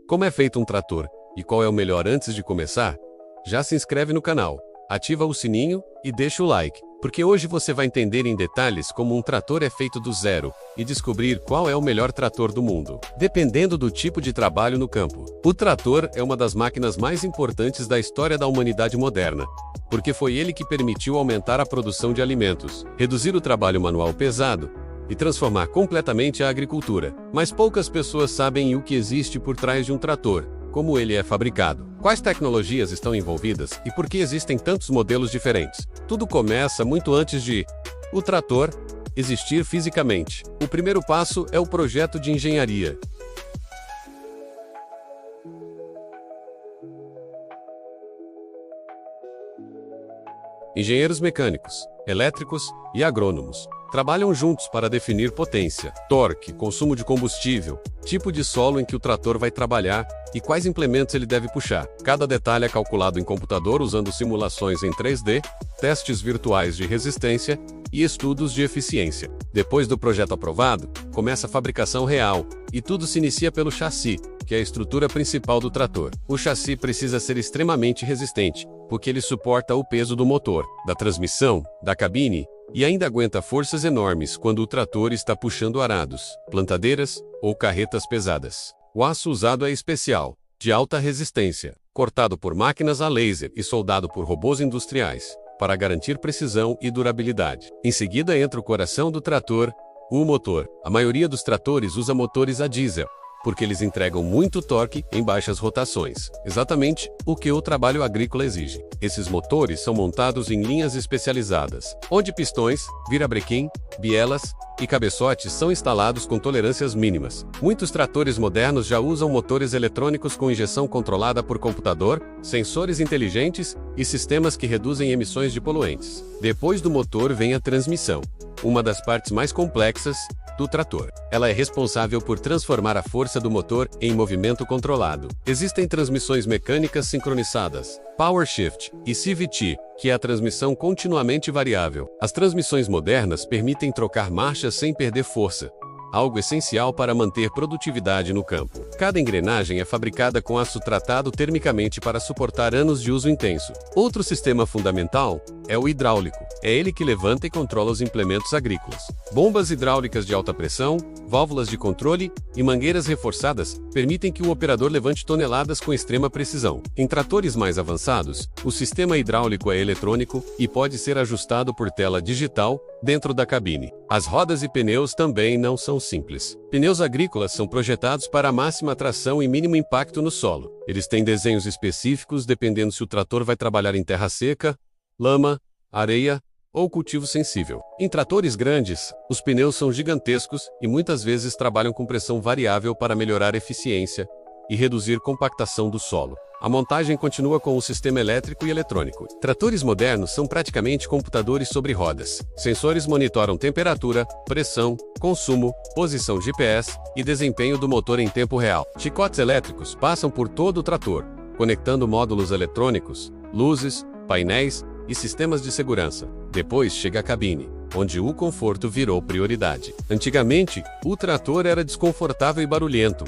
Como é feito um trator e qual é o melhor antes de começar? Já se inscreve no canal, ativa o sininho e deixa o like, porque hoje você vai entender em detalhes como um trator é feito do zero e descobrir qual é o melhor trator do mundo, dependendo do tipo de trabalho no campo. O trator é uma das máquinas mais importantes da história da humanidade moderna, porque foi ele que permitiu aumentar a produção de alimentos, reduzir o trabalho manual pesado e transformar completamente a agricultura. Mas poucas pessoas sabem o que existe por trás de um trator, como ele é fabricado, quais tecnologias estão envolvidas e por que existem tantos modelos diferentes. Tudo começa muito antes de o trator existir fisicamente. O primeiro passo é o projeto de engenharia. Engenheiros mecânicos, elétricos e agrônomos trabalham juntos para definir potência, torque, consumo de combustível, tipo de solo em que o trator vai trabalhar e quais implementos ele deve puxar. Cada detalhe é calculado em computador usando simulações em 3D, testes virtuais de resistência e estudos de eficiência. Depois do projeto aprovado, começa a fabricação real e tudo se inicia pelo chassi, que é a estrutura principal do trator. O chassi precisa ser extremamente resistente, porque ele suporta o peso do motor, da transmissão, da cabine e ainda aguenta forças enormes quando o trator está puxando arados, plantadeiras ou carretas pesadas. O aço usado é especial, de alta resistência, cortado por máquinas a laser e soldado por robôs industriais, para garantir precisão e durabilidade. Em seguida entra o coração do trator, o motor. A maioria dos tratores usa motores a diesel, porque eles entregam muito torque em baixas rotações, exatamente o que o trabalho agrícola exige. Esses motores são montados em linhas especializadas, onde pistões, virabrequim, bielas e cabeçotes são instalados com tolerâncias mínimas. Muitos tratores modernos já usam motores eletrônicos com injeção controlada por computador, sensores inteligentes e sistemas que reduzem emissões de poluentes. Depois do motor vem a transmissão, uma das partes mais complexas do trator. Ela é responsável por transformar a força do motor em movimento controlado. Existem transmissões mecânicas sincronizadas, Power Shift e CVT, que é a transmissão continuamente variável. As transmissões modernas permitem trocar marchas sem perder força, algo essencial para manter produtividade no campo. Cada engrenagem é fabricada com aço tratado termicamente para suportar anos de uso intenso. Outro sistema fundamental é o hidráulico. É ele que levanta e controla os implementos agrícolas. Bombas hidráulicas de alta pressão, válvulas de controle e mangueiras reforçadas permitem que o operador levante toneladas com extrema precisão. Em tratores mais avançados, o sistema hidráulico é eletrônico e pode ser ajustado por tela digital dentro da cabine. As rodas e pneus também não são simples. Pneus agrícolas são projetados para a máxima tração e mínimo impacto no solo. Eles têm desenhos específicos dependendo se o trator vai trabalhar em terra seca, lama, areia ou cultivo sensível. Em tratores grandes, os pneus são gigantescos e muitas vezes trabalham com pressão variável para melhorar a eficiência e reduzir compactação do solo. A montagem continua com o sistema elétrico e eletrônico. Tratores modernos são praticamente computadores sobre rodas. Sensores monitoram temperatura, pressão, consumo, posição GPS e desempenho do motor em tempo real. Chicotes elétricos passam por todo o trator, conectando módulos eletrônicos, luzes, painéis e sistemas de segurança. Depois chega a cabine, onde o conforto virou prioridade. Antigamente, o trator era desconfortável e barulhento.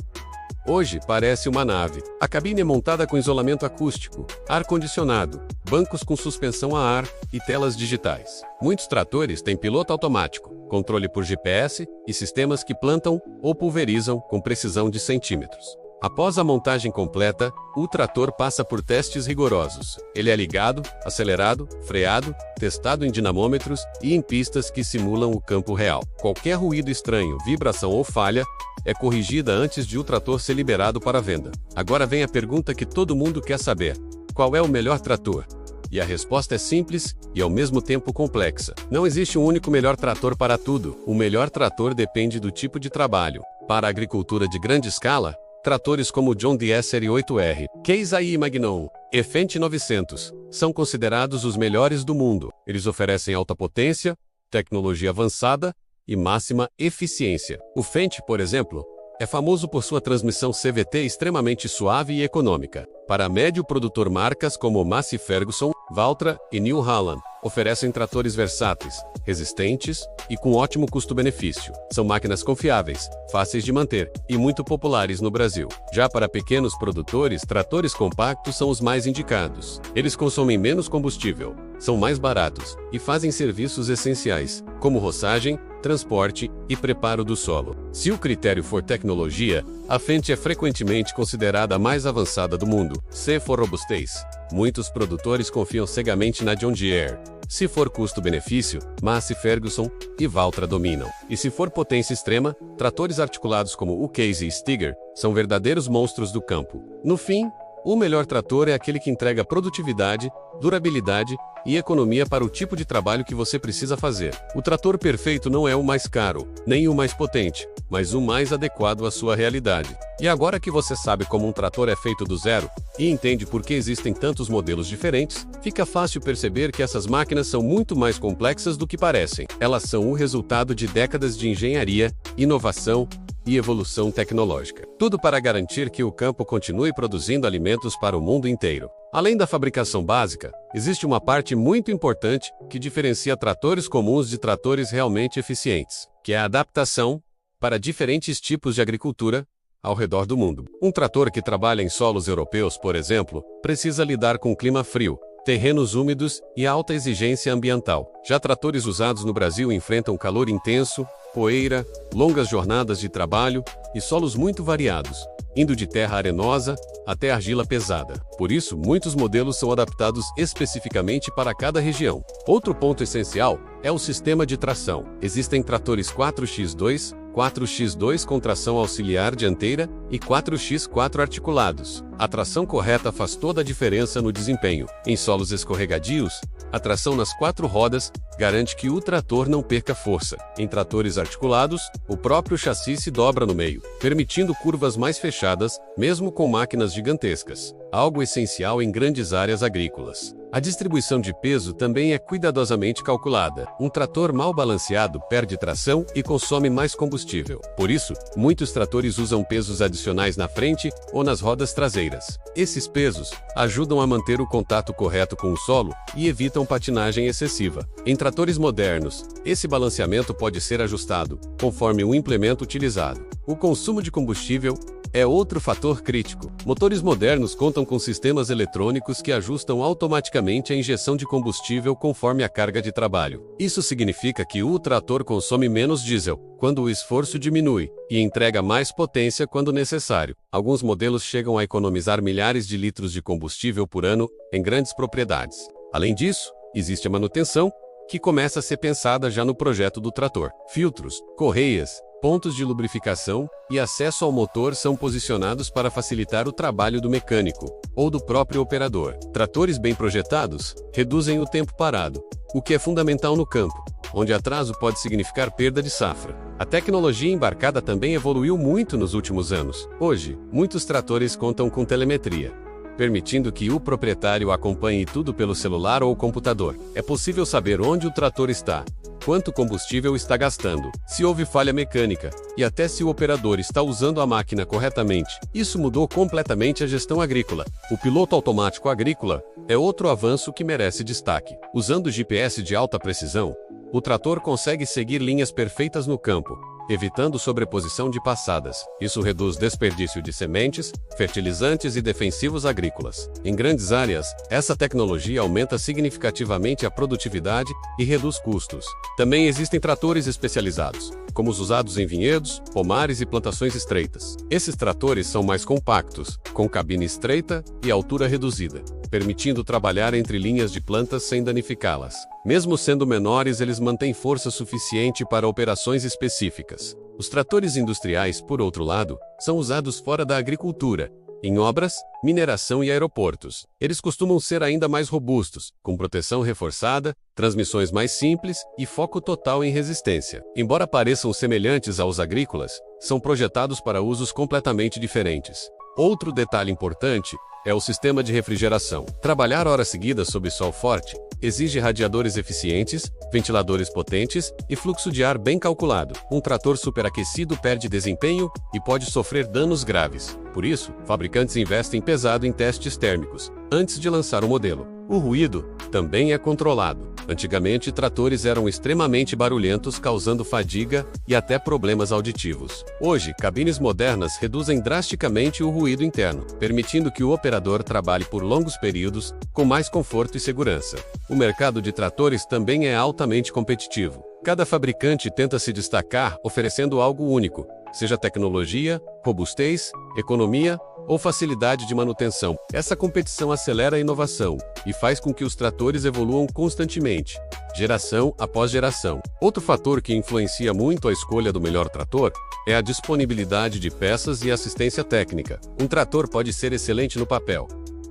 Hoje parece uma nave. A cabine é montada com isolamento acústico, ar-condicionado, bancos com suspensão a ar e telas digitais. Muitos tratores têm piloto automático, controle por GPS e sistemas que plantam ou pulverizam com precisão de centímetros. Após a montagem completa, o trator passa por testes rigorosos. Ele é ligado, acelerado, freado, testado em dinamômetros e em pistas que simulam o campo real. Qualquer ruído estranho, vibração ou falha é corrigida antes de o trator ser liberado para venda. Agora vem a pergunta que todo mundo quer saber: qual é o melhor trator? E a resposta é simples e ao mesmo tempo complexa. Não existe um único melhor trator para tudo. O melhor trator depende do tipo de trabalho. Para a agricultura de grande escala, tratores como o John Deere Série 8R, Case IH Magnum e Fendt 900 são considerados os melhores do mundo. Eles oferecem alta potência, tecnologia avançada e máxima eficiência. O Fendt, por exemplo, é famoso por sua transmissão CVT extremamente suave e econômica. Para médio produtor, marcas como Massey Ferguson, Valtra e New Holland oferecem tratores versáteis, resistentes e com ótimo custo-benefício. São máquinas confiáveis, fáceis de manter e muito populares no Brasil. Já para pequenos produtores, tratores compactos são os mais indicados. Eles consomem menos combustível, são mais baratos e fazem serviços essenciais, como roçagem, transporte e preparo do solo. Se o critério for tecnologia, a Fendt é frequentemente considerada a mais avançada do mundo. Se for robustez, muitos produtores confiam cegamente na John Deere. Se for custo-benefício, Massey Ferguson e Valtra dominam. E se for potência extrema, tratores articulados como o Case e Stiger são verdadeiros monstros do campo. No fim, o melhor trator é aquele que entrega produtividade, durabilidade e economia para o tipo de trabalho que você precisa fazer. O trator perfeito não é o mais caro, nem o mais potente, mas o mais adequado à sua realidade. E agora que você sabe como um trator é feito do zero e entende por que existem tantos modelos diferentes, fica fácil perceber que essas máquinas são muito mais complexas do que parecem. Elas são o resultado de décadas de engenharia, inovação e evolução tecnológica. Tudo para garantir que o campo continue produzindo alimentos para o mundo inteiro. Além da fabricação básica, existe uma parte muito importante que diferencia tratores comuns de tratores realmente eficientes, que é a adaptação para diferentes tipos de agricultura ao redor do mundo. Um trator que trabalha em solos europeus, por exemplo, precisa lidar com clima frio, terrenos úmidos e alta exigência ambiental. Já tratores usados no Brasil enfrentam calor intenso, poeira, longas jornadas de trabalho e solos muito variados, indo de terra arenosa até argila pesada. Por isso, muitos modelos são adaptados especificamente para cada região. Outro ponto essencial é o sistema de tração. Existem tratores 4x2, 4x2 com tração auxiliar dianteira e 4x4 articulados. A tração correta faz toda a diferença no desempenho. Em solos escorregadios, a tração nas 4 rodas garante que o trator não perca força. Em tratores articulados, o próprio chassi se dobra no meio, permitindo curvas mais fechadas, mesmo com máquinas gigantescas. Algo essencial em grandes áreas agrícolas. A distribuição de peso também é cuidadosamente calculada. Um trator mal balanceado perde tração e consome mais combustível. Por isso, muitos tratores usam pesos adicionais na frente ou nas rodas traseiras. Esses pesos ajudam a manter o contato correto com o solo e evitam patinagem excessiva. Em tratores modernos, esse balanceamento pode ser ajustado conforme o implemento utilizado. O consumo de combustível é outro fator crítico. Motores modernos contam com sistemas eletrônicos que ajustam automaticamente a injeção de combustível conforme a carga de trabalho. Isso significa que o trator consome menos diesel quando o esforço diminui e entrega mais potência quando necessário. Alguns modelos chegam a economizar milhares de litros de combustível por ano em grandes propriedades. Além disso, existe a manutenção, que começa a ser pensada já no projeto do trator. Filtros, correias, pontos de lubrificação e acesso ao motor são posicionados para facilitar o trabalho do mecânico ou do próprio operador. Tratores bem projetados reduzem o tempo parado, o que é fundamental no campo, onde atraso pode significar perda de safra. A tecnologia embarcada também evoluiu muito nos últimos anos. Hoje, muitos tratores contam com telemetria, permitindo que o proprietário acompanhe tudo pelo celular ou computador. É possível saber onde o trator está, quanto combustível está gastando, se houve falha mecânica e até se o operador está usando a máquina corretamente. Isso mudou completamente a gestão agrícola. O piloto automático agrícola é outro avanço que merece destaque. Usando GPS de alta precisão, o trator consegue seguir linhas perfeitas no campo, evitando sobreposição de passadas. Isso reduz desperdício de sementes, fertilizantes e defensivos agrícolas. Em grandes áreas, essa tecnologia aumenta significativamente a produtividade e reduz custos. Também existem tratores especializados, como os usados em vinhedos, pomares e plantações estreitas. Esses tratores são mais compactos, com cabine estreita e altura reduzida, permitindo trabalhar entre linhas de plantas sem danificá-las. Mesmo sendo menores, eles mantêm força suficiente para operações específicas. Os tratores industriais, por outro lado, são usados fora da agricultura, em obras, mineração e aeroportos. Eles costumam ser ainda mais robustos, com proteção reforçada, transmissões mais simples e foco total em resistência. Embora pareçam semelhantes aos agrícolas, são projetados para usos completamente diferentes. Outro detalhe importante é o sistema de refrigeração. Trabalhar horas seguidas sob sol forte exige radiadores eficientes, ventiladores potentes e fluxo de ar bem calculado. Um trator superaquecido perde desempenho e pode sofrer danos graves. Por isso, fabricantes investem pesado em testes térmicos antes de lançar o modelo. O ruído também é controlado. Antigamente, tratores eram extremamente barulhentos, causando fadiga e até problemas auditivos. Hoje, cabines modernas reduzem drasticamente o ruído interno, permitindo que o operador trabalhe por longos períodos, com mais conforto e segurança. O mercado de tratores também é altamente competitivo. Cada fabricante tenta se destacar oferecendo algo único, seja tecnologia, robustez, economia ou facilidade de manutenção. Essa competição acelera a inovação e faz com que os tratores evoluam constantemente, geração após geração. Outro fator que influencia muito a escolha do melhor trator é a disponibilidade de peças e assistência técnica. Um trator pode ser excelente no papel,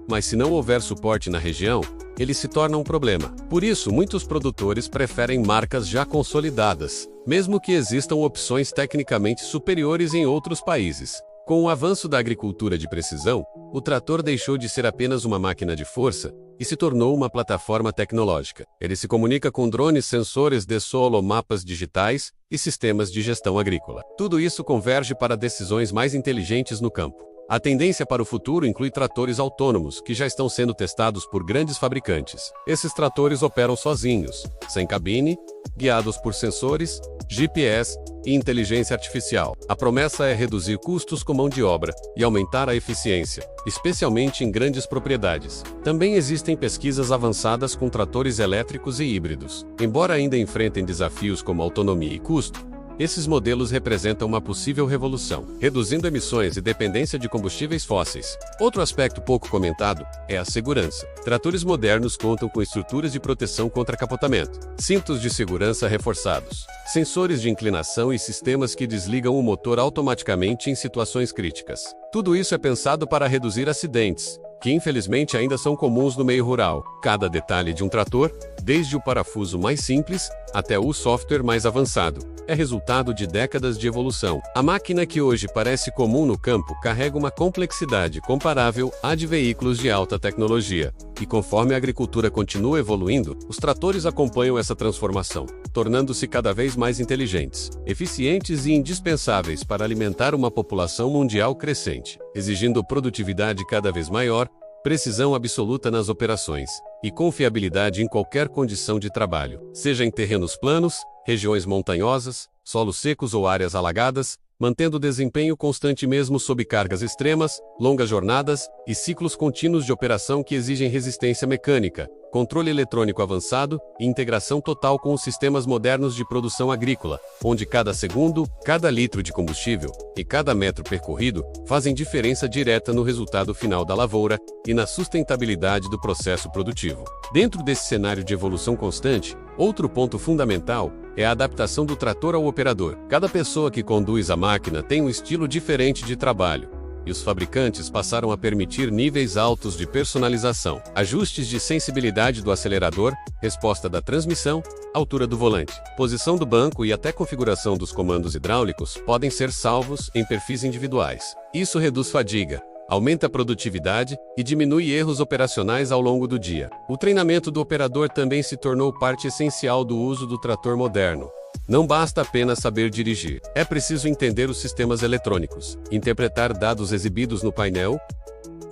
mas se não houver suporte na região, ele se torna um problema. Por isso, muitos produtores preferem marcas já consolidadas, mesmo que existam opções tecnicamente superiores em outros países. Com o avanço da agricultura de precisão, o trator deixou de ser apenas uma máquina de força e se tornou uma plataforma tecnológica. Ele se comunica com drones, sensores de solo, mapas digitais e sistemas de gestão agrícola. Tudo isso converge para decisões mais inteligentes no campo. A tendência para o futuro inclui tratores autônomos, que já estão sendo testados por grandes fabricantes. Esses tratores operam sozinhos, sem cabine, guiados por sensores, GPS e inteligência artificial. A promessa é reduzir custos com mão de obra e aumentar a eficiência, especialmente em grandes propriedades. Também existem pesquisas avançadas com tratores elétricos e híbridos. Embora ainda enfrentem desafios como autonomia e custo, esses modelos representam uma possível revolução, reduzindo emissões e dependência de combustíveis fósseis. Outro aspecto pouco comentado é a segurança. Tratores modernos contam com estruturas de proteção contra capotamento, cintos de segurança reforçados, sensores de inclinação e sistemas que desligam o motor automaticamente em situações críticas. Tudo isso é pensado para reduzir acidentes, que infelizmente ainda são comuns no meio rural. Cada detalhe de um trator, desde o parafuso mais simples até o software mais avançado, é resultado de décadas de evolução. A máquina que hoje parece comum no campo carrega uma complexidade comparável à de veículos de alta tecnologia. E conforme a agricultura continua evoluindo, os tratores acompanham essa transformação, tornando-se cada vez mais inteligentes, eficientes e indispensáveis para alimentar uma população mundial crescente, exigindo produtividade cada vez maior, precisão absoluta nas operações e confiabilidade em qualquer condição de trabalho, seja em terrenos planos, regiões montanhosas, solos secos ou áreas alagadas, mantendo desempenho constante mesmo sob cargas extremas, longas jornadas e ciclos contínuos de operação que exigem resistência mecânica, controle eletrônico avançado e integração total com os sistemas modernos de produção agrícola, onde cada segundo, cada litro de combustível e cada metro percorrido fazem diferença direta no resultado final da lavoura e na sustentabilidade do processo produtivo. Dentro desse cenário de evolução constante, outro ponto fundamental é a adaptação do trator ao operador. Cada pessoa que conduz a máquina tem um estilo diferente de trabalho, e os fabricantes passaram a permitir níveis altos de personalização, ajustes de sensibilidade do acelerador, resposta da transmissão, altura do volante, posição do banco e até configuração dos comandos hidráulicos podem ser salvos em perfis individuais. Isso reduz fadiga, aumenta a produtividade e diminui erros operacionais ao longo do dia. O treinamento do operador também se tornou parte essencial do uso do trator moderno. Não basta apenas saber dirigir. É preciso entender os sistemas eletrônicos, interpretar dados exibidos no painel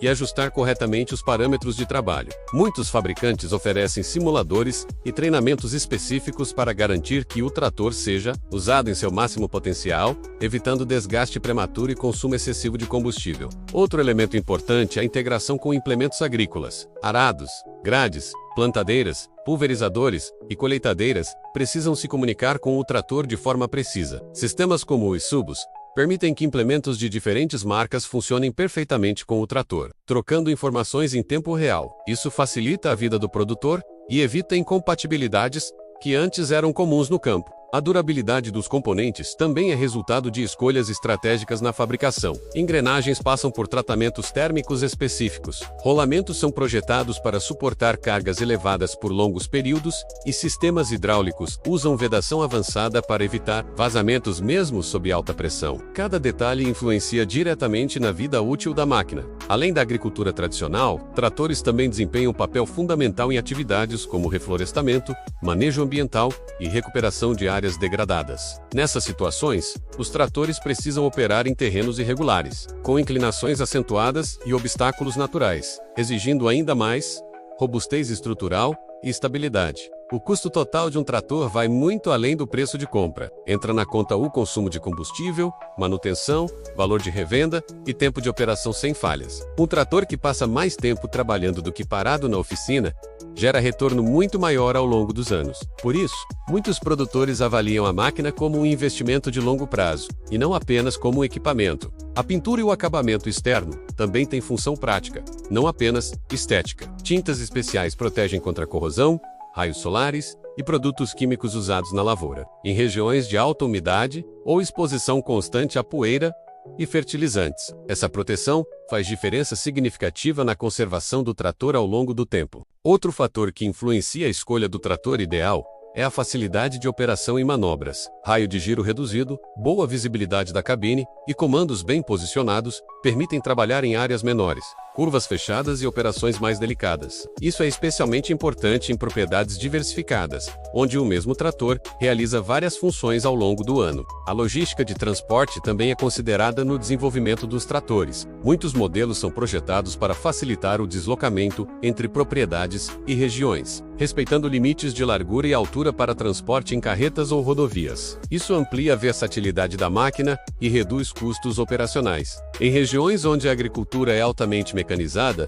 e ajustar corretamente os parâmetros de trabalho. Muitos fabricantes oferecem simuladores e treinamentos específicos para garantir que o trator seja usado em seu máximo potencial, evitando desgaste prematuro e consumo excessivo de combustível. Outro elemento importante é a integração com implementos agrícolas. Arados, grades, plantadeiras, pulverizadores e colheitadeiras precisam se comunicar com o trator de forma precisa. Sistemas como os subos permitem que implementos de diferentes marcas funcionem perfeitamente com o trator, trocando informações em tempo real. Isso facilita a vida do produtor e evita incompatibilidades que antes eram comuns no campo. A durabilidade dos componentes também é resultado de escolhas estratégicas na fabricação. Engrenagens passam por tratamentos térmicos específicos. Rolamentos são projetados para suportar cargas elevadas por longos períodos e sistemas hidráulicos usam vedação avançada para evitar vazamentos mesmo sob alta pressão. Cada detalhe influencia diretamente na vida útil da máquina. Além da agricultura tradicional, tratores também desempenham um papel fundamental em atividades como reflorestamento, manejo ambiental e recuperação de áreas degradadas. Nessas situações, os tratores precisam operar em terrenos irregulares, com inclinações acentuadas e obstáculos naturais, exigindo ainda mais robustez estrutural e estabilidade. O custo total de um trator vai muito além do preço de compra. Entra na conta o consumo de combustível, manutenção, valor de revenda e tempo de operação sem falhas. Um trator que passa mais tempo trabalhando do que parado na oficina gera retorno muito maior ao longo dos anos. Por isso, muitos produtores avaliam a máquina como um investimento de longo prazo, e não apenas como um equipamento. A pintura e o acabamento externo também têm função prática, não apenas estética. Tintas especiais protegem contra corrosão, raios solares e produtos químicos usados na lavoura, em regiões de alta umidade ou exposição constante à poeira e fertilizantes. Essa proteção faz diferença significativa na conservação do trator ao longo do tempo. Outro fator que influencia a escolha do trator ideal é a facilidade de operação em manobras. Raio de giro reduzido, boa visibilidade da cabine e comandos bem posicionados permitem trabalhar em áreas menores, curvas fechadas e operações mais delicadas. Isso é especialmente importante em propriedades diversificadas, onde o mesmo trator realiza várias funções ao longo do ano. A logística de transporte também é considerada no desenvolvimento dos tratores. Muitos modelos são projetados para facilitar o deslocamento entre propriedades e regiões, respeitando limites de largura e altura para transporte em carretas ou rodovias. Isso amplia a versatilidade da máquina e reduz custos operacionais. Em regiões onde a agricultura é altamente mecanizada,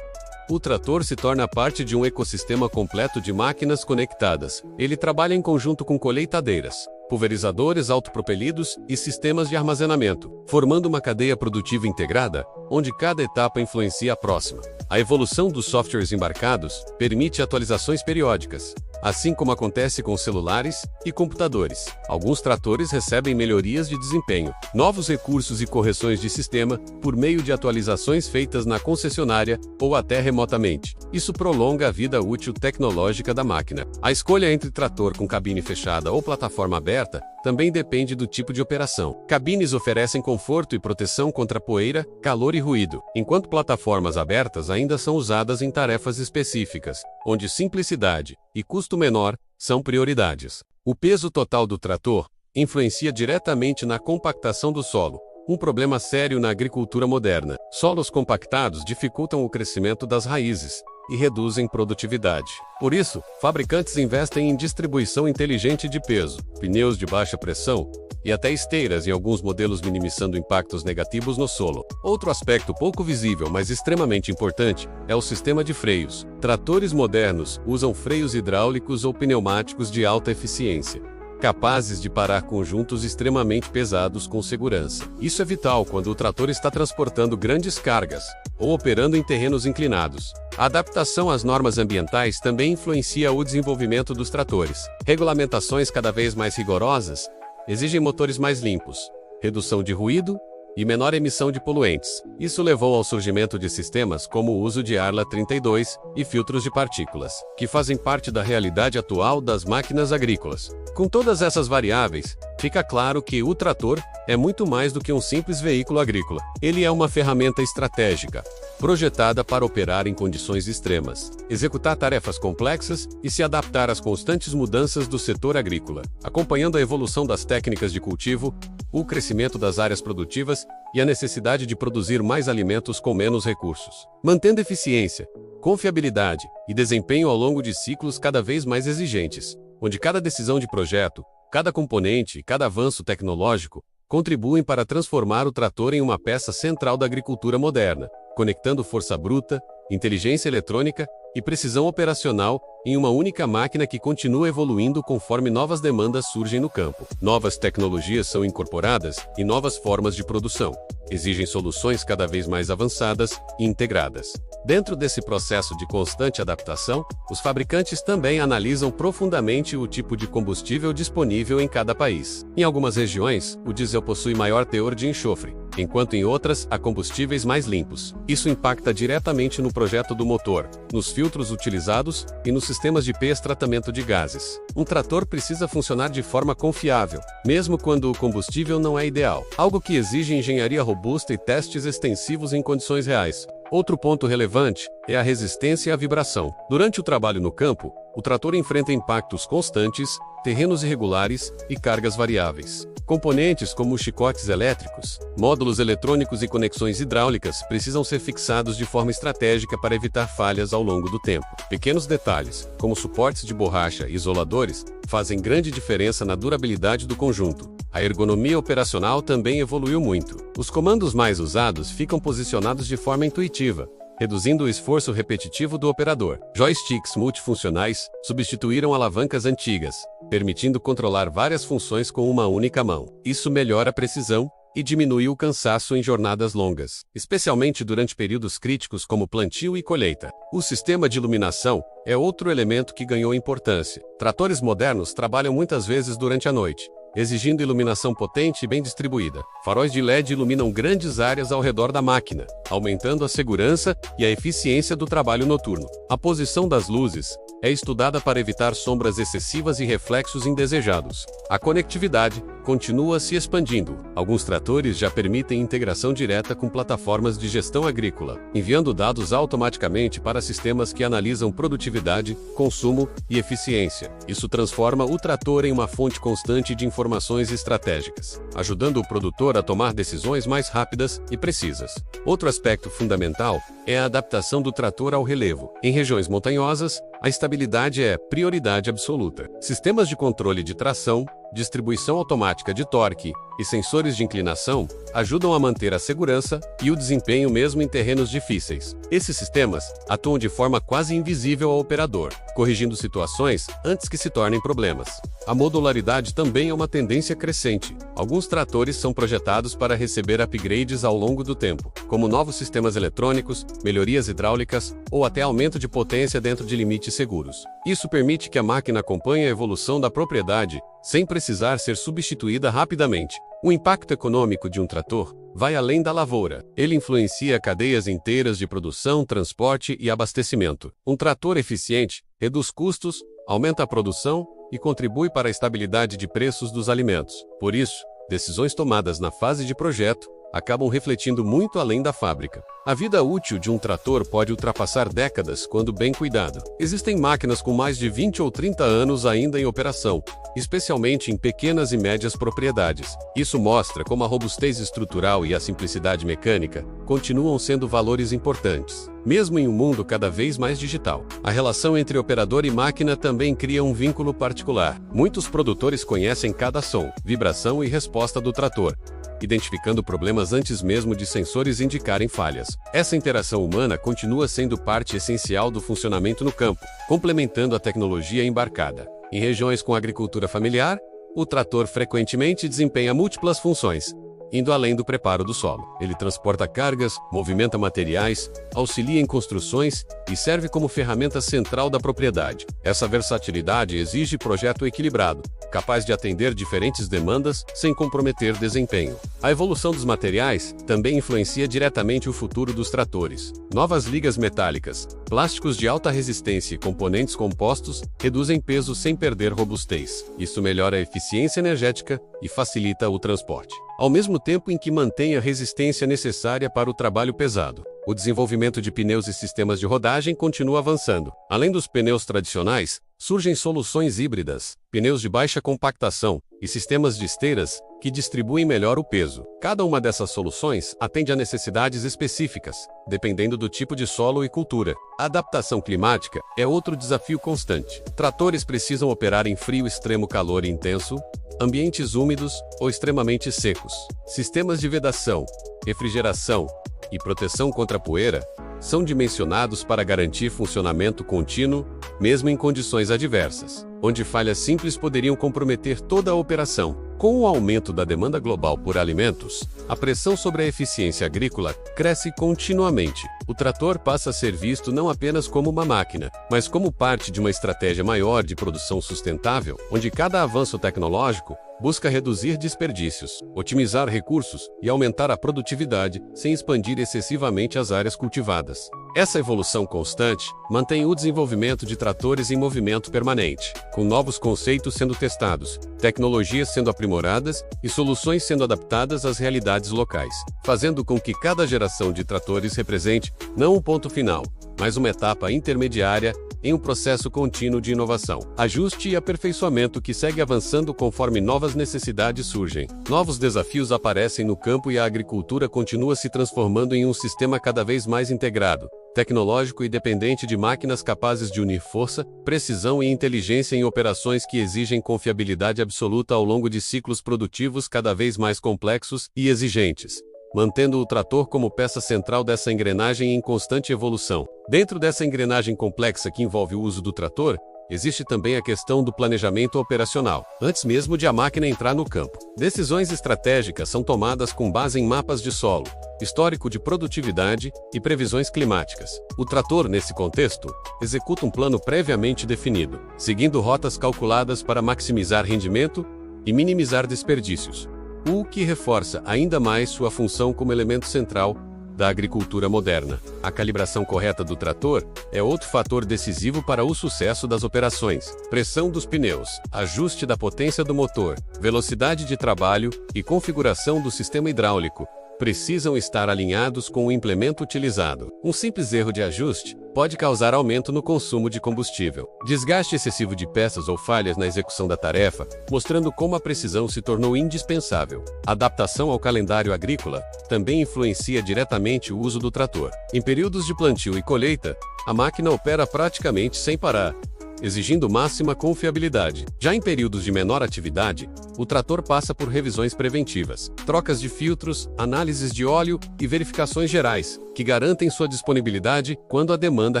o trator se torna parte de um ecossistema completo de máquinas conectadas. Ele trabalha em conjunto com colheitadeiras, pulverizadores autopropelidos e sistemas de armazenamento, formando uma cadeia produtiva integrada, onde cada etapa influencia a próxima. A evolução dos softwares embarcados permite atualizações periódicas, assim como acontece com celulares e computadores. Alguns tratores recebem melhorias de desempenho, novos recursos e correções de sistema por meio de atualizações feitas na concessionária ou até remotamente. Isso prolonga a vida útil tecnológica da máquina. A escolha entre trator com cabine fechada ou plataforma aberta também depende do tipo de operação. Cabines oferecem conforto e proteção contra poeira, calor e ruído, enquanto plataformas abertas ainda são usadas em tarefas específicas, onde simplicidade e custo menor são prioridades. O peso total do trator influencia diretamente na compactação do solo, um problema sério na agricultura moderna. Solos compactados dificultam o crescimento das raízes e reduzem produtividade. Por isso, fabricantes investem em distribuição inteligente de peso, pneus de baixa pressão e até esteiras em alguns modelos, minimizando impactos negativos no solo. Outro aspecto pouco visível, mas extremamente importante, é o sistema de freios. Tratores modernos usam freios hidráulicos ou pneumáticos de alta eficiência, capazes de parar conjuntos extremamente pesados com segurança. Isso é vital quando o trator está transportando grandes cargas ou operando em terrenos inclinados. A adaptação às normas ambientais também influencia o desenvolvimento dos tratores. Regulamentações cada vez mais rigorosas exigem motores mais limpos, redução de ruído e menor emissão de poluentes. Isso levou ao surgimento de sistemas como o uso de Arla 32 e filtros de partículas, que fazem parte da realidade atual das máquinas agrícolas. Com todas essas variáveis, fica claro que o trator é muito mais do que um simples veículo agrícola. Ele é uma ferramenta estratégica, projetada para operar em condições extremas, executar tarefas complexas e se adaptar às constantes mudanças do setor agrícola, acompanhando a evolução das técnicas de cultivo, o crescimento das áreas produtivas e a necessidade de produzir mais alimentos com menos recursos, mantendo eficiência, confiabilidade e desempenho ao longo de ciclos cada vez mais exigentes, onde cada decisão de projeto, cada componente e cada avanço tecnológico contribuem para transformar o trator em uma peça central da agricultura moderna, conectando força bruta, inteligência eletrônica e precisão operacional em uma única máquina que continua evoluindo conforme novas demandas surgem no campo. Novas tecnologias são incorporadas e novas formas de produção exigem soluções cada vez mais avançadas e integradas. Dentro desse processo de constante adaptação, os fabricantes também analisam profundamente o tipo de combustível disponível em cada país. Em algumas regiões, o diesel possui maior teor de enxofre, enquanto em outras há combustíveis mais limpos. Isso impacta diretamente no projeto do motor, nos filtros utilizados e nos sistemas de tratamento de gases. Um trator precisa funcionar de forma confiável, mesmo quando o combustível não é ideal, algo que exige engenharia robusta e testes extensivos em condições reais. Outro ponto relevante é a resistência à vibração. Durante o trabalho no campo, o trator enfrenta impactos constantes, terrenos irregulares e cargas variáveis. Componentes como chicotes elétricos, módulos eletrônicos e conexões hidráulicas precisam ser fixados de forma estratégica para evitar falhas ao longo do tempo. Pequenos detalhes, como suportes de borracha e isoladores, fazem grande diferença na durabilidade do conjunto. A ergonomia operacional também evoluiu muito. Os comandos mais usados ficam posicionados de forma intuitiva, reduzindo o esforço repetitivo do operador. Joysticks multifuncionais substituíram alavancas antigas, permitindo controlar várias funções com uma única mão. Isso melhora a precisão e diminui o cansaço em jornadas longas, especialmente durante períodos críticos como plantio e colheita. O sistema de iluminação é outro elemento que ganhou importância. Tratores modernos trabalham muitas vezes durante a noite, exigindo iluminação potente e bem distribuída. Faróis de LED iluminam grandes áreas ao redor da máquina, aumentando a segurança e a eficiência do trabalho noturno. A posição das luzes é estudada para evitar sombras excessivas e reflexos indesejados. A conectividade continua se expandindo. Alguns tratores já permitem integração direta com plataformas de gestão agrícola, enviando dados automaticamente para sistemas que analisam produtividade, consumo e eficiência. Isso transforma o trator em uma fonte constante de informações estratégicas, ajudando o produtor a tomar decisões mais rápidas e precisas. Outro aspecto fundamental é a adaptação do trator ao relevo. Em regiões montanhosas, a estabilidade é prioridade absoluta. Sistemas de controle de tração, distribuição automática de torque e sensores de inclinação ajudam a manter a segurança e o desempenho mesmo em terrenos difíceis. Esses sistemas atuam de forma quase invisível ao operador, corrigindo situações antes que se tornem problemas. A modularidade também é uma tendência crescente. Alguns tratores são projetados para receber upgrades ao longo do tempo, como novos sistemas eletrônicos, melhorias hidráulicas ou até aumento de potência dentro de limites seguros. Isso permite que a máquina acompanhe a evolução da propriedade sem precisar ser substituída rapidamente. O impacto econômico de um trator vai além da lavoura. Ele influencia cadeias inteiras de produção, transporte e abastecimento. Um trator eficiente reduz custos, aumenta a produção e contribui para a estabilidade de preços dos alimentos. Por isso, decisões tomadas na fase de projeto acabam refletindo muito além da fábrica. A vida útil de um trator pode ultrapassar décadas quando bem cuidado. Existem máquinas com mais de 20 ou 30 anos ainda em operação, especialmente em pequenas e médias propriedades. Isso mostra como a robustez estrutural e a simplicidade mecânica continuam sendo valores importantes, mesmo em um mundo cada vez mais digital. A relação entre operador e máquina também cria um vínculo particular. Muitos produtores conhecem cada som, vibração e resposta do trator, identificando problemas antes mesmo de sensores indicarem falhas. Essa interação humana continua sendo parte essencial do funcionamento no campo, complementando a tecnologia embarcada. Em regiões com agricultura familiar, o trator frequentemente desempenha múltiplas funções, indo além do preparo do solo. Ele transporta cargas, movimenta materiais, auxilia em construções e serve como ferramenta central da propriedade. Essa versatilidade exige projeto equilibrado, capaz de atender diferentes demandas sem comprometer desempenho. A evolução dos materiais também influencia diretamente o futuro dos tratores. Novas ligas metálicas, plásticos de alta resistência e componentes compostos reduzem peso sem perder robustez. Isso melhora a eficiência energética e facilita o transporte, ao mesmo tempo em que mantém a resistência necessária para o trabalho pesado. O desenvolvimento de pneus e sistemas de rodagem continua avançando. Além dos pneus tradicionais, surgem soluções híbridas, pneus de baixa compactação e sistemas de esteiras que distribuem melhor o peso. Cada uma dessas soluções atende a necessidades específicas, dependendo do tipo de solo e cultura. A adaptação climática é outro desafio constante. Tratores precisam operar em frio extremo, calor intenso, ambientes úmidos ou extremamente secos. Sistemas de vedação, refrigeração e proteção contra poeira são dimensionados para garantir funcionamento contínuo, mesmo em condições adversas, onde falhas simples poderiam comprometer toda a operação. Com o aumento da demanda global por alimentos, a pressão sobre a eficiência agrícola cresce continuamente. O trator passa a ser visto não apenas como uma máquina, mas como parte de uma estratégia maior de produção sustentável, onde cada avanço tecnológico busca reduzir desperdícios, otimizar recursos e aumentar a produtividade sem expandir excessivamente as áreas cultivadas. Essa evolução constante mantém o desenvolvimento de tratores em movimento permanente, com novos conceitos sendo testados, tecnologias sendo aprimoradas e soluções sendo adaptadas às realidades locais, fazendo com que cada geração de tratores represente não um ponto final, mas uma etapa intermediária em um processo contínuo de inovação, ajuste e aperfeiçoamento que segue avançando conforme novas necessidades surgem. Novos desafios aparecem no campo e a agricultura continua se transformando em um sistema cada vez mais integrado, tecnológico e dependente de máquinas capazes de unir força, precisão e inteligência em operações que exigem confiabilidade absoluta ao longo de ciclos produtivos cada vez mais complexos e exigentes, mantendo o trator como peça central dessa engrenagem em constante evolução. Dentro dessa engrenagem complexa que envolve o uso do trator, existe também a questão do planejamento operacional, antes mesmo de a máquina entrar no campo. Decisões estratégicas são tomadas com base em mapas de solo, histórico de produtividade e previsões climáticas. O trator, nesse contexto, executa um plano previamente definido, seguindo rotas calculadas para maximizar rendimento e minimizar desperdícios, o que reforça ainda mais sua função como elemento central da agricultura moderna. A calibração correta do trator é outro fator decisivo para o sucesso das operações. Pressão dos pneus, ajuste da potência do motor, velocidade de trabalho e configuração do sistema hidráulico precisam estar alinhados com o implemento utilizado. Um simples erro de ajuste pode causar aumento no consumo de combustível, desgaste excessivo de peças ou falhas na execução da tarefa, mostrando como a precisão se tornou indispensável. A adaptação ao calendário agrícola também influencia diretamente o uso do trator. Em períodos de plantio e colheita, a máquina opera praticamente sem parar, exigindo máxima confiabilidade. Já em períodos de menor atividade, o trator passa por revisões preventivas, trocas de filtros, análises de óleo e verificações gerais, que garantem sua disponibilidade quando a demanda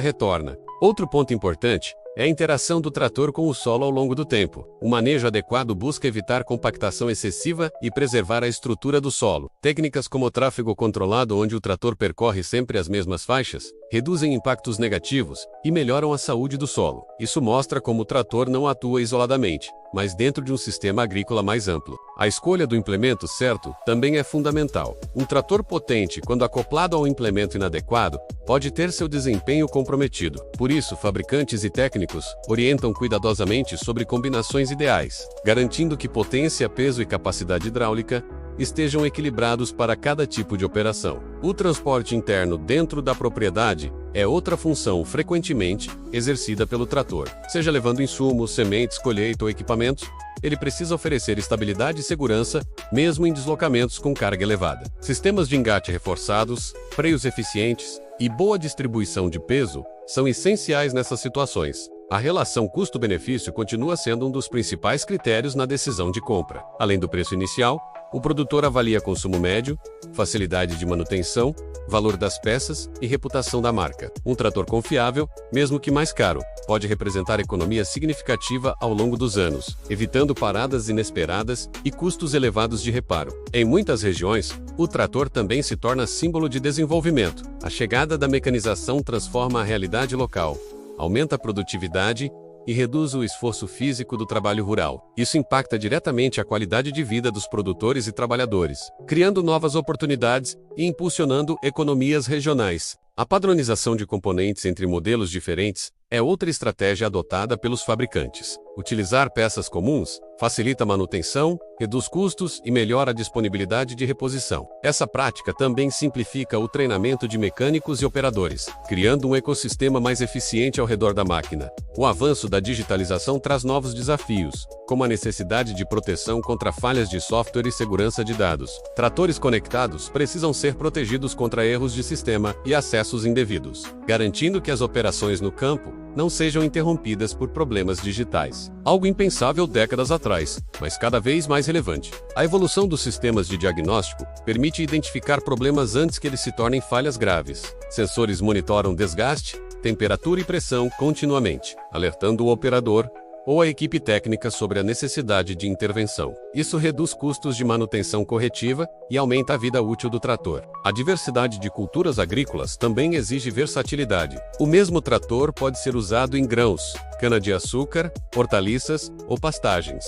retorna. Outro ponto importante é a interação do trator com o solo ao longo do tempo. O manejo adequado busca evitar compactação excessiva e preservar a estrutura do solo. Técnicas como o tráfego controlado, onde o trator percorre sempre as mesmas faixas, reduzem impactos negativos e melhoram a saúde do solo. Isso mostra como o trator não atua isoladamente, mas dentro de um sistema agrícola mais amplo. A escolha do implemento certo também é fundamental. Um trator potente, quando acoplado a um implemento inadequado, pode ter seu desempenho comprometido. Por isso, fabricantes e técnicos orientam cuidadosamente sobre combinações ideais, garantindo que potência, peso e capacidade hidráulica estejam equilibrados para cada tipo de operação. O transporte interno dentro da propriedade é outra função frequentemente exercida pelo trator. Seja levando insumos, sementes, colheita ou equipamentos, ele precisa oferecer estabilidade e segurança, mesmo em deslocamentos com carga elevada. Sistemas de engate reforçados, freios eficientes e boa distribuição de peso são essenciais nessas situações. A relação custo-benefício continua sendo um dos principais critérios na decisão de compra. Além do preço inicial, o produtor avalia consumo médio, facilidade de manutenção, valor das peças e reputação da marca. Um trator confiável, mesmo que mais caro, pode representar economia significativa ao longo dos anos, evitando paradas inesperadas e custos elevados de reparo. Em muitas regiões, o trator também se torna símbolo de desenvolvimento. A chegada da mecanização transforma a realidade local, aumenta a produtividade e reduz o esforço físico do trabalho rural. Isso impacta diretamente a qualidade de vida dos produtores e trabalhadores, criando novas oportunidades e impulsionando economias regionais. A padronização de componentes entre modelos diferentes é outra estratégia adotada pelos fabricantes. Utilizar peças comuns facilita a manutenção, reduz custos e melhora a disponibilidade de reposição. Essa prática também simplifica o treinamento de mecânicos e operadores, criando um ecossistema mais eficiente ao redor da máquina. O avanço da digitalização traz novos desafios, como a necessidade de proteção contra falhas de software e segurança de dados. Tratores conectados precisam ser protegidos contra erros de sistema e acessos indevidos, garantindo que as operações no campo não sejam interrompidas por problemas digitais. Algo impensável décadas atrás, mas cada vez mais relevante. A evolução dos sistemas de diagnóstico permite identificar problemas antes que eles se tornem falhas graves. Sensores monitoram desgaste, temperatura e pressão continuamente, alertando o operador ou a equipe técnica sobre a necessidade de intervenção. Isso reduz custos de manutenção corretiva e aumenta a vida útil do trator. A diversidade de culturas agrícolas também exige versatilidade. O mesmo trator pode ser usado em grãos, cana-de-açúcar, hortaliças ou pastagens.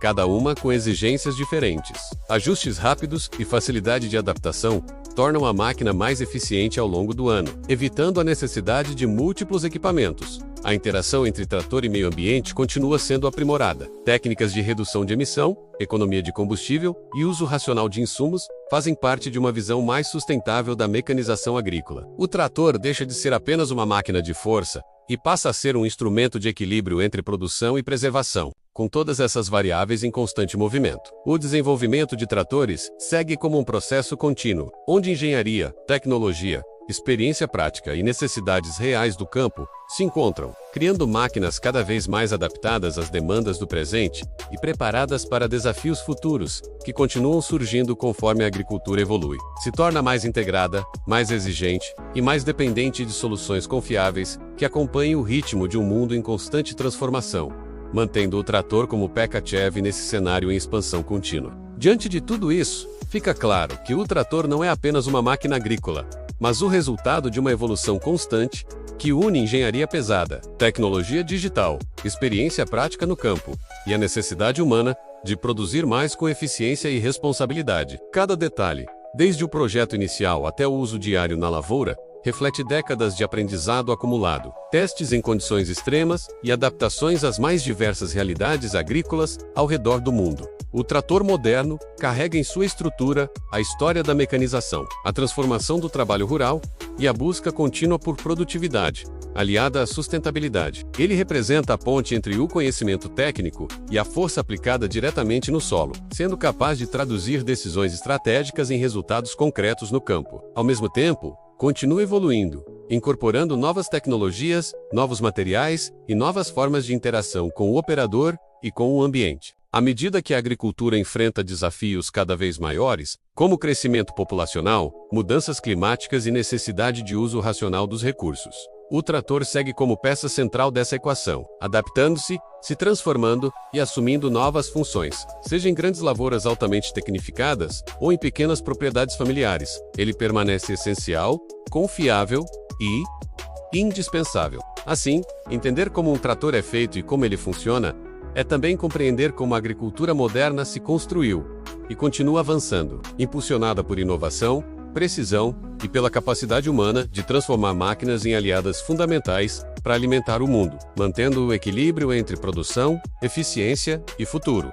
cada uma com exigências diferentes. Ajustes rápidos e facilidade de adaptação tornam a máquina mais eficiente ao longo do ano, evitando a necessidade de múltiplos equipamentos. A interação entre trator e meio ambiente continua sendo aprimorada. Técnicas de redução de emissão, economia de combustível e uso racional de insumos fazem parte de uma visão mais sustentável da mecanização agrícola. O trator deixa de ser apenas uma máquina de força e passa a ser um instrumento de equilíbrio entre produção e preservação, com todas essas variáveis em constante movimento. O desenvolvimento de tratores segue como um processo contínuo, onde engenharia, tecnologia, experiência prática e necessidades reais do campo se encontram, criando máquinas cada vez mais adaptadas às demandas do presente e preparadas para desafios futuros, que continuam surgindo conforme a agricultura evolui. Se torna mais integrada, mais exigente e mais dependente de soluções confiáveis que acompanhem o ritmo de um mundo em constante transformação, mantendo o trator como peca-chave nesse cenário em expansão contínua. Diante de tudo isso, fica claro que o trator não é apenas uma máquina agrícola, mas o resultado de uma evolução constante que une engenharia pesada, tecnologia digital, experiência prática no campo e a necessidade humana de produzir mais com eficiência e responsabilidade. Cada detalhe, desde o projeto inicial até o uso diário na lavoura, reflete décadas de aprendizado acumulado, testes em condições extremas e adaptações às mais diversas realidades agrícolas ao redor do mundo. O trator moderno carrega em sua estrutura a história da mecanização, a transformação do trabalho rural e a busca contínua por produtividade, aliada à sustentabilidade. Ele representa a ponte entre o conhecimento técnico e a força aplicada diretamente no solo, sendo capaz de traduzir decisões estratégicas em resultados concretos no campo. Ao mesmo tempo, continua evoluindo, incorporando novas tecnologias, novos materiais e novas formas de interação com o operador e com o ambiente. À medida que a agricultura enfrenta desafios cada vez maiores, como crescimento populacional, mudanças climáticas e necessidade de uso racional dos recursos, o trator segue como peça central dessa equação, adaptando-se, se transformando e assumindo novas funções, seja em grandes lavouras altamente tecnificadas ou em pequenas propriedades familiares. Ele permanece essencial, confiável e indispensável. Assim, entender como um trator é feito e como ele funciona é também compreender como a agricultura moderna se construiu e continua avançando, impulsionada por inovação, precisão e pela capacidade humana de transformar máquinas em aliadas fundamentais para alimentar o mundo, mantendo o equilíbrio entre produção, eficiência e futuro.